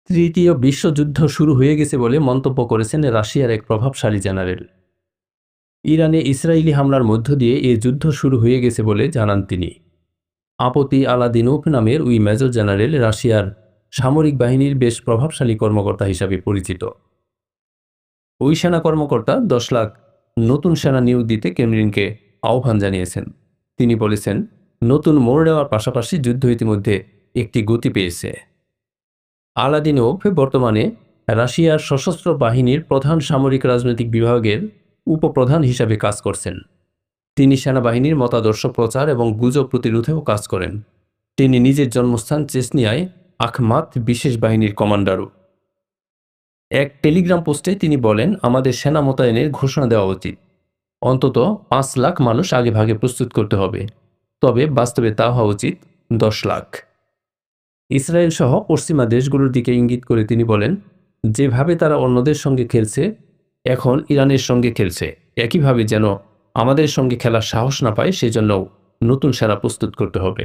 তৃতীয় বিশ্বযুদ্ধ শুরু হয়ে গেছে বলে মন্তব্য করেছেন রাশিয়ার এক প্রভাবশালী জেনারেল। ইরানে ইসরায়েলি হামলার মধ্য দিয়ে এ যুদ্ধ শুরু হয়ে গেছে বলে জানান তিনি। আপতি আলাদিনোভ নামের ওই মেজর জেনারেল রাশিয়ার সামরিক বাহিনীর বেশ প্রভাবশালী কর্মকর্তা হিসাবে পরিচিত। ওই সেনা কর্মকর্তা 10 লাখ নতুন সেনা নিয়োগ দিতে ক্রেমলিনকে আহ্বান জানিয়েছেন। তিনি বলেছেন, নতুন মোড় নেওয়ার পাশাপাশি যুদ্ধ ইতিমধ্যে একটি গতি পেয়েছে। আলাদিনোভ বর্তমানে রাশিয়ার সশস্ত্র বাহিনীর প্রধান সামরিক রাজনৈতিক বিভাগের উপপ্রধান হিসাবে কাজ করছেন। তিনি সেনাবাহিনীর মতাদর্শ প্রচার এবং গুজব প্রতিরোধেও কাজ করেন। তিনি নিজের জন্মস্থান চেচনিয়ায় আখমাত বিশেষ বাহিনীর কমান্ডারও। এক টেলিগ্রাম পোস্টে তিনি বলেন, আমাদের সেনা মোতায়েনের ঘোষণা দেওয়া উচিত। অন্তত 5 লাখ মানুষ আগেভাগে প্রস্তুত করতে হবে, তবে বাস্তবে তা হওয়া উচিত 10 লাখ। ইসরায়েল সহ পশ্চিমা দেশগুলোর দিকে ইঙ্গিত করে তিনি বলেন, যেভাবে তারা অন্যদের সঙ্গে খেলছে, এখন ইরানের সঙ্গে খেলছে, একইভাবে যেন আমাদের সঙ্গে খেলার সাহস না পায়, সেজন্য নতুন সেনা প্রস্তুত করতে হবে।